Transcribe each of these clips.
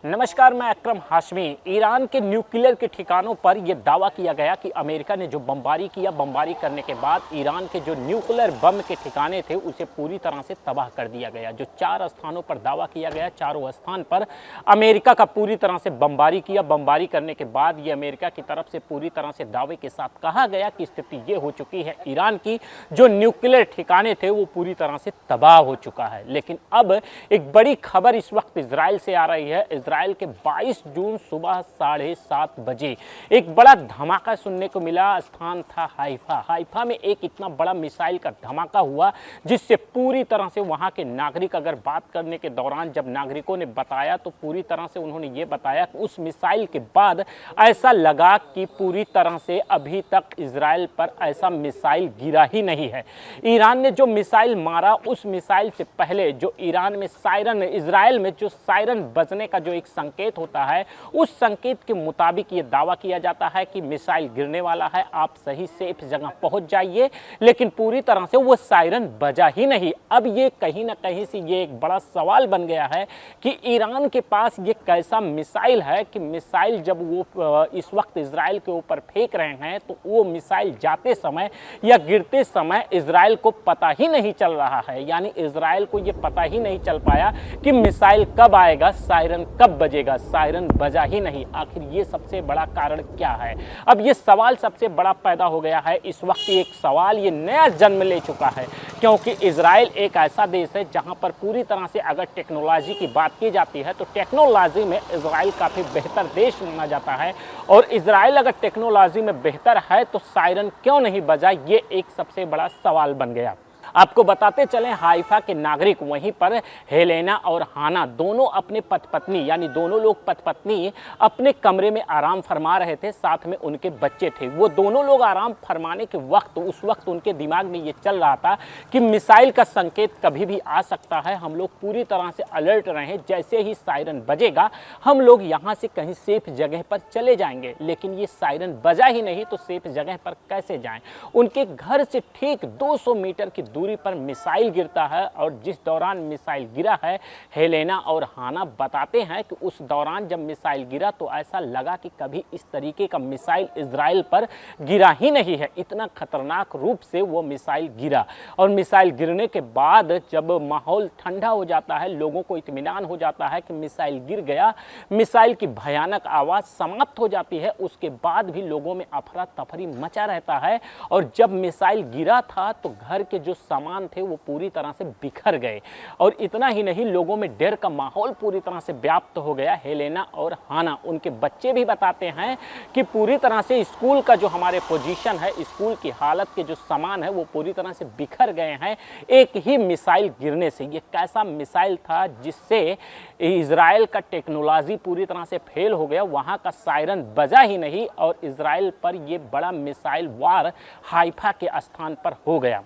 नमस्कार, मैं अकरम हाशमी। ईरान के न्यूक्लियर के ठिकानों पर यह दावा किया गया कि अमेरिका ने जो बमबारी किया, बमबारी करने के बाद ईरान के जो न्यूक्लियर बम के ठिकाने थे उसे पूरी तरह से तबाह कर दिया गया। जो 4 स्थानों पर दावा किया गया, चारों स्थान पर अमेरिका का पूरी तरह से बमबारी किया। बमबारी करने के बाद ये अमेरिका की तरफ से पूरी तरह से दावे के साथ कहा गया कि स्थिति ये हो चुकी है, ईरान की जो न्यूक्लियर ठिकाने थे वो पूरी तरह से तबाह हो चुका है। लेकिन अब एक बड़ी खबर इस वक्त इजराइल से आ रही है। इजराइल के 22 जून सुबह 7:30 बजे एक बड़ा धमाका सुनने को मिला। स्थान था हाइफा। हाइफा में एक इतना बड़ा मिसाइल का धमाका हुआ जिससे पूरी तरह से वहां के नागरिक, अगर बात करने के दौरान जब नागरिकों ने बताया तो पूरी तरह से उन्होंने ये बताया कि उस मिसाइल के बाद ऐसा लगा कि पूरी तरह से अभी तक इजराइल पर ऐसा मिसाइल गिरा ही नहीं है। ईरान ने जो मिसाइल मारा, उस मिसाइल से पहले जो ईरान में सायरन, इजराइल में जो सायरन बजने का जो एक संकेत होता है, उस संकेत के मुताबिक ये दावा किया जाता है कि मिसाइल गिरने वाला है, आप सही सेफ जगह पहुंच जाइए। लेकिन पूरी तरह से वो सायरन बजा ही नहीं। अब ये कहीं ना कहीं से ये एक बड़ा सवाल बन गया है कि ईरान के पास ये कैसा मिसाइल है कि मिसाइल जब वो इस वक्त इजराइल के ऊपर फेंक रहे हैं तो वो मिसाइल जाते समय या गिरते समय इजराइल को पता ही नहीं चल रहा है। यानी इजराइल को ये पता ही नहीं चल पाया कि मिसाइल कब आएगा, सायरन कब बजेगा। सायरन बजा ही नहीं। आखिर ये सबसे बड़ा कारण क्या है? अब ये सवाल सबसे बड़ा पैदा हो गया है। इस वक्त एक सवाल ये नया जन्म ले चुका है, क्योंकि इजराइल एक ऐसा देश है जहां पर पूरी तरह से अगर टेक्नोलॉजी की बात की जाती है तो टेक्नोलॉजी में इजराइल काफ़ी बेहतर देश माना जाता है। और इजराइल अगर टेक्नोलॉजी में बेहतर है तो सायरन क्यों नहीं बजा, ये एक सबसे बड़ा सवाल बन गया। आपको बताते चलें, हाइफा के नागरिक वहीं पर हेलेना और हाना दोनों अपने पति पत्नी, यानी दोनों लोग पति पत्नी अपने कमरे में आराम फरमा रहे थे, साथ में उनके बच्चे थे। वो दोनों लोग आराम फरमाने के वक्त, उस वक्त उनके दिमाग में ये चल रहा था कि मिसाइल का संकेत कभी भी आ सकता है, हम लोग पूरी तरह से अलर्ट रहें। जैसे ही सायरन बजेगा हम लोग यहाँ से कहीं सेफ जगह पर चले जाएंगे। लेकिन ये सायरन बजा ही नहीं तो सेफ जगह पर कैसे जाएं? उनके घर से ठीक 200 मीटर की दूरी पर मिसाइल गिरता है। और जिस दौरान मिसाइल गिरा है, हेलेना और हाना बताते हैं कि उस दौरान जब मिसाइल गिरा तो ऐसा लगा कि कभी इस तरीके का मिसाइल इजराइल पर गिरा ही नहीं है। इतना खतरनाक रूप से वो मिसाइल गिरा। और मिसाइल गिरने के बाद जब माहौल ठंडा हो जाता है, लोगों को इत्मीनान हो जाता है कि मिसाइल गिर गया, मिसाइल की भयानक आवाज़ समाप्त हो जाती है, उसके बाद भी लोगों में अफरा तफरी मचा रहता है। और जब मिसाइल गिरा था तो घर के जो सामान थे वो पूरी तरह से बिखर गए। और इतना ही नहीं, लोगों में डर का माहौल पूरी तरह से व्याप्त हो गया। हेलेना और हाना, उनके बच्चे भी बताते हैं कि पूरी तरह से स्कूल का जो हमारे पोजीशन है, स्कूल की हालत के जो सामान है वो पूरी तरह से बिखर गए हैं एक ही मिसाइल गिरने से। ये कैसा मिसाइल था जिससे इजराइल का टेक्नोलॉजी पूरी तरह से फेल हो गया, वहाँ का सायरन बजा ही नहीं और इजराइल पर ये बड़ा मिसाइल वार हाइफा के स्थान पर हो गया।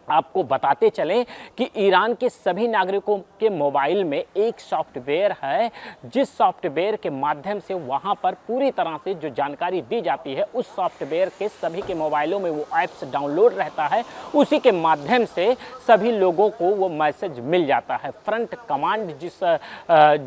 आपको बताते चलें कि ईरान के सभी नागरिकों के मोबाइल में एक सॉफ्टवेयर है, जिस सॉफ्टवेयर के माध्यम से वहां पर पूरी तरह से जो जानकारी दी जाती है, उस सॉफ्टवेयर के सभी के मोबाइलों में वो ऐप्स डाउनलोड रहता है। उसी के माध्यम से सभी लोगों को वो मैसेज मिल जाता है। फ्रंट कमांड,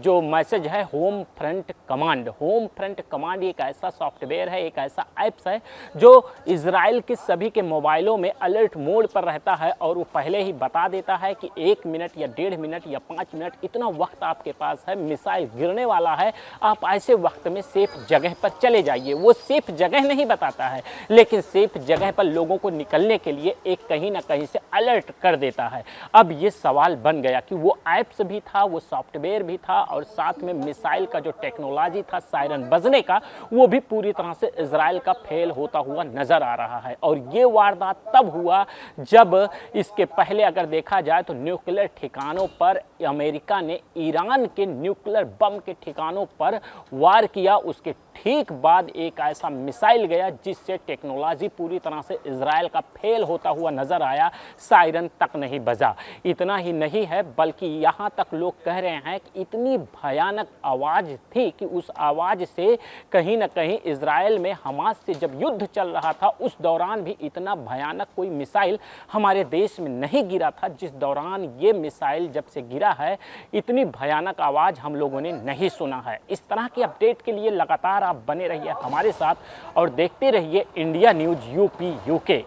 जो मैसेज है home front command. Home front command एक ऐसा सॉफ्टवेयर है, एक ऐसा ऐप्स है जो इजराइल के सभी के मोबाइलों में अलर्ट मोड पर रहता है। और वो पहले ही बता देता है कि 1 मिनट या 1.5 मिनट या 5 मिनट इतना वक्त आपके पास है, मिसाइल गिरने वाला है, आप ऐसे वक्त में सेफ जगह पर चले जाइए। वो सेफ जगह नहीं बताता है, लेकिन सेफ जगह पर लोगों को निकलने के लिए एक कहीं ना कहीं से अलर्ट कर देता है। अब ये सवाल बन गया कि वो ऐप्स भी था, वो सॉफ्टवेयर भी था, और साथ में मिसाइल का जो टेक्नोलॉजी था सायरन बजने का, वो भी पूरी तरह से इजराइल का फेल होता हुआ नजर आ रहा है। और ये वारदात तब हुआ जब इसके पहले अगर देखा जाए तो न्यूक्लियर ठिकानों पर अमेरिका ने ईरान के न्यूक्लियर बम के ठिकानों पर वार किया। उसके ठीक बाद एक ऐसा मिसाइल गया जिससे टेक्नोलॉजी पूरी तरह से इजराइल का फेल होता हुआ नजर आया, सायरन तक नहीं बजा। इतना ही नहीं है, बल्कि यहाँ तक लोग कह रहे हैं कि इतनी भयानक आवाज़ थी कि उस आवाज़ से कहीं ना कहीं इजराइल में हमास से जब युद्ध चल रहा था उस दौरान भी इतना भयानक कोई मिसाइल हमारे देश में नहीं गिरा था जिस दौरान ये मिसाइल जब से गिरा गिरा है, इतनी भयानक आवाज़ हम लोगों ने नहीं सुना है। इस तरह के अपडेट के लिए लगातार आप बने रहिए हमारे साथ और देखते रहिए इंडिया न्यूज़ यूपी यूके।